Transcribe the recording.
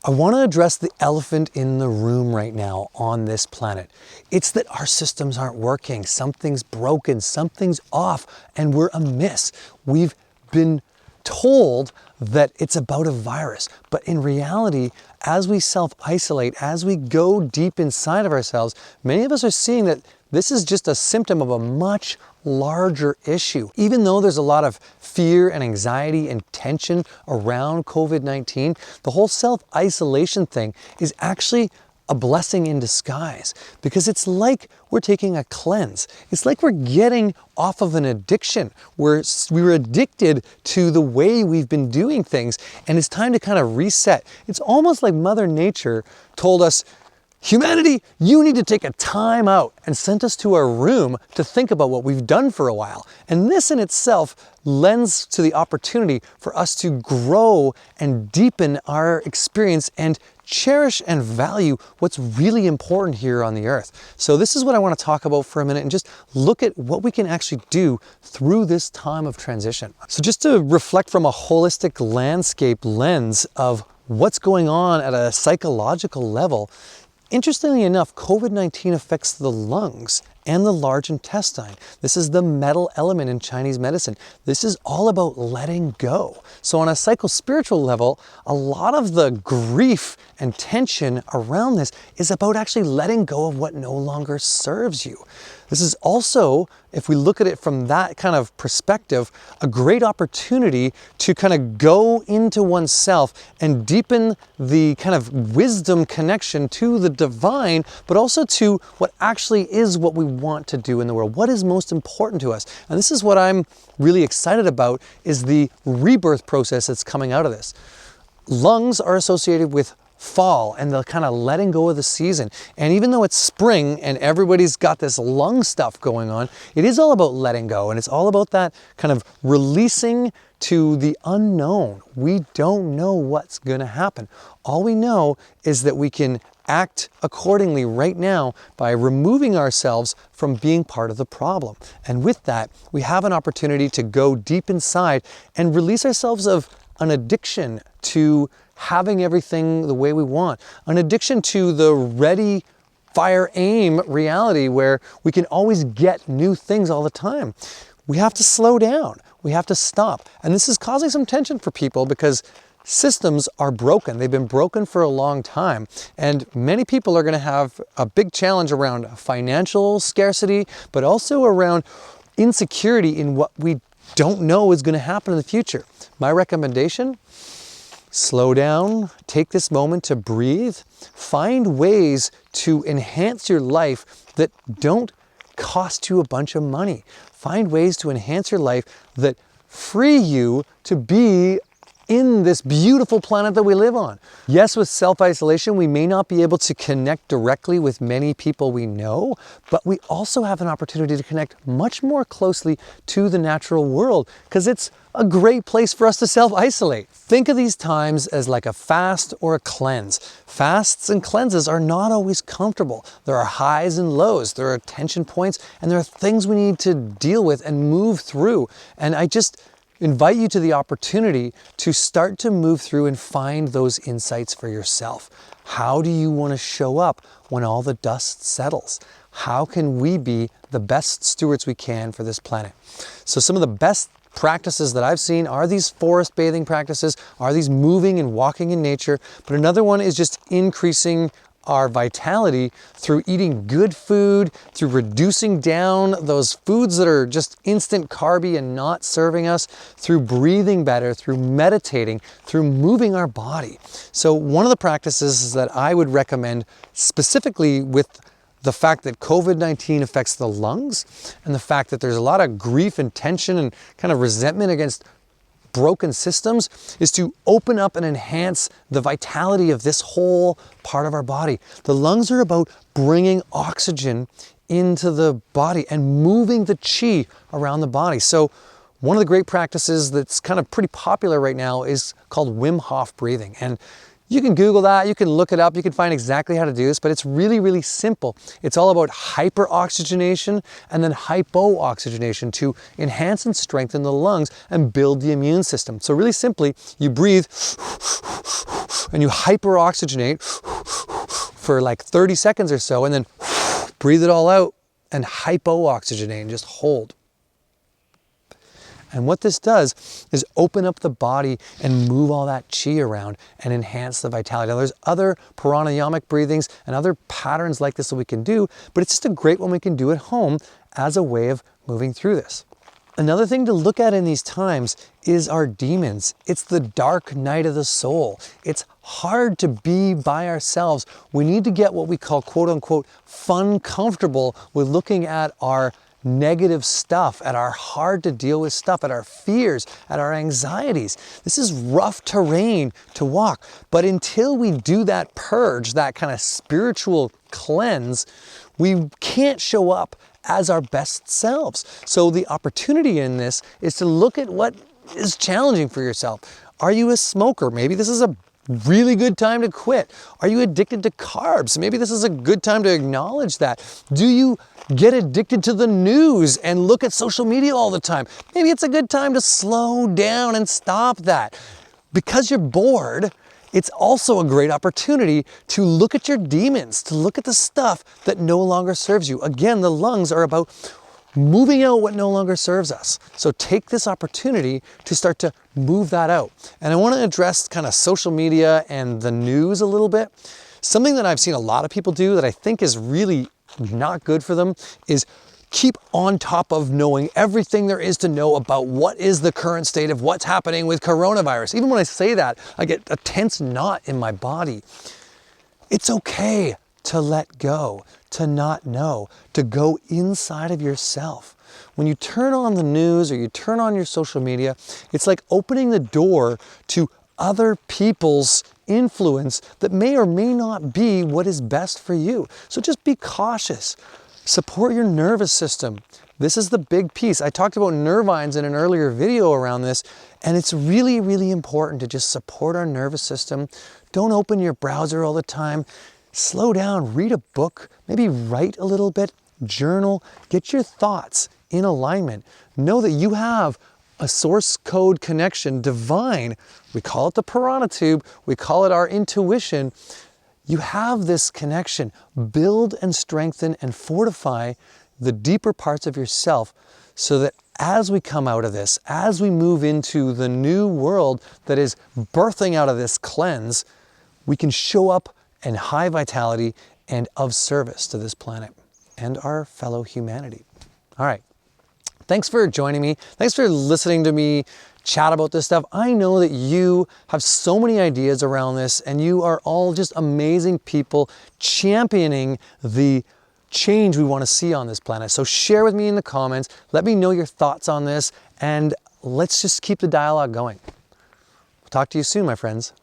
I want to address the elephant in the room right now on this planet. It's that our systems aren't working. Something's broken, something's off, and we're amiss. We've been told that it's about a virus, but in reality, as we self-isolate, as we go deep inside of ourselves, many of us are seeing that this is just a symptom of a much larger issue. Even though there's a lot of fear and anxiety and tension around COVID-19, the whole self-isolation thing is actually a blessing in disguise, because it's like we're taking a cleanse. It's like we're getting off of an addiction where we were addicted to the way we've been doing things, and it's time to kind of reset. It's almost like Mother Nature told us, humanity, you need to take a time out, and sent us to our room to think about what we've done for a while. And this in itself lends to the opportunity for us to grow and deepen our experience and cherish and value what's really important here on the earth. So this is what I want to talk about for a minute and just look at what we can actually do through this time of transition. So just to reflect from a holistic landscape lens of what's going on at a psychological level, interestingly enough, COVID-19 affects the lungs and the large intestine. This is the metal element in Chinese medicine. This is all about letting go. So on a psycho-spiritual level, a lot of the grief and tension around this is about actually letting go of what no longer serves you. This is also, if we look at it from that kind of perspective, a great opportunity to kind of go into oneself and deepen the kind of wisdom connection to the divine, but also to what actually is what we want to do in the world. What is most important to us? And this is what I'm really excited about, is the rebirth process that's coming out of this. Lungs are associated with fall and the kind of letting go of the season. And even though it's spring and everybody's got this lung stuff going on, it is all about letting go, and it's all about that kind of releasing to the unknown. We don't know what's going to happen. All we know is that we can act accordingly right now by removing ourselves from being part of the problem. And with that, we have an opportunity to go deep inside and release ourselves of an addiction to having everything the way we want, an addiction to the ready, fire, aim reality where we can always get new things all the time. We have to slow down. We have to stop. And this is causing some tension for people because systems are broken. They've been broken for a long time. And many people are going to have a big challenge around financial scarcity, but also around insecurity in what we don't know is going to happen in the future. My recommendation: slow down, take this moment to breathe, find ways to enhance your life that don't cost you a bunch of money. Find ways to enhance your life that free you to be in this beautiful planet that we live on. Yes, with self-isolation, we may not be able to connect directly with many people we know, but we also have an opportunity to connect much more closely to the natural world, because it's a great place for us to self-isolate. Think of these times as like a fast or a cleanse. Fasts and cleanses are not always comfortable. There are highs and lows, there are tension points, and there are things we need to deal with and move through. And I just invite you to the opportunity to start to move through and find those insights for yourself. How do you want to show up when all the dust settles? How can we be the best stewards we can for this planet? So some of the best practices that I've seen are these forest bathing practices, are these moving and walking in nature, but another one is just increasing our vitality through eating good food, through reducing down those foods that are just instant carby and not serving us, through breathing better, through meditating, through moving our body. So one of the practices that I would recommend, specifically with the fact that COVID-19 affects the lungs and the fact that there's a lot of grief and tension and kind of resentment against broken systems, is to open up and enhance the vitality of this whole part of our body. The lungs are about bringing oxygen into the body and moving the chi around the body. So one of the great practices that's kind of pretty popular right now is called Wim Hof Breathing. And you can Google that, you can look it up, you can find exactly how to do this, but it's really, really simple. It's all about hyperoxygenation and then hypooxygenation to enhance and strengthen the lungs and build the immune system. So really simply, you breathe and you hyperoxygenate for like 30 seconds or so, and then breathe it all out and hypooxygenate and just hold. And what this does is open up the body and move all that chi around and enhance the vitality. Now, there's other pranayamic breathings and other patterns like this that we can do, but it's just a great one we can do at home as a way of moving through this. Another thing to look at in these times is our demons. It's the dark night of the soul. It's hard to be by ourselves. We need to get what we call, quote unquote, fun comfortable with looking at our negative stuff, at our hard to deal with stuff, at our fears, at our anxieties. This is rough terrain to walk. But until we do that purge, that kind of spiritual cleanse, we can't show up as our best selves. So the opportunity in this is to look at what is challenging for yourself. Are you a smoker? Maybe this is a really good time to quit. Are you addicted to carbs? Maybe this is a good time to acknowledge that. Do you get addicted to the news and look at social media all the time? Maybe it's a good time to slow down and stop that. Because you're bored, it's also a great opportunity to look at your demons, to look at the stuff that no longer serves you. Again, the lungs are about moving out what no longer serves us. So take this opportunity to start to move that out. And I want to address kind of social media and the news a little bit. Something that I've seen a lot of people do that I think is really not good for them is keep on top of knowing everything there is to know about what is the current state of what's happening with coronavirus. Even when I say that, I get a tense knot in my body. It's okay to let go, to not know, to go inside of yourself. When you turn on the news or you turn on your social media, it's like opening the door to other people's influence that may or may not be what is best for you. So just be cautious. Support your nervous system. This is the big piece. I talked about nervines in an earlier video around this, and it's really, really important to just support our nervous system. Don't open your browser all the time. Slow down, read a book, maybe write a little bit, journal, get your thoughts in alignment. Know that you have a source code connection, divine. We call it the piranha tube. We call it our intuition. You have this connection. Build and strengthen and fortify the deeper parts of yourself so that as we come out of this, as we move into the new world that is birthing out of this cleanse, we can show up in high vitality and of service to this planet and our fellow humanity. All right. Thanks for joining me. Thanks for listening to me chat about this stuff. I know that you have so many ideas around this and you are all just amazing people championing the change we want to see on this planet. So share with me in the comments. Let me know your thoughts on this and let's just keep the dialogue going. Talk to you soon, my friends.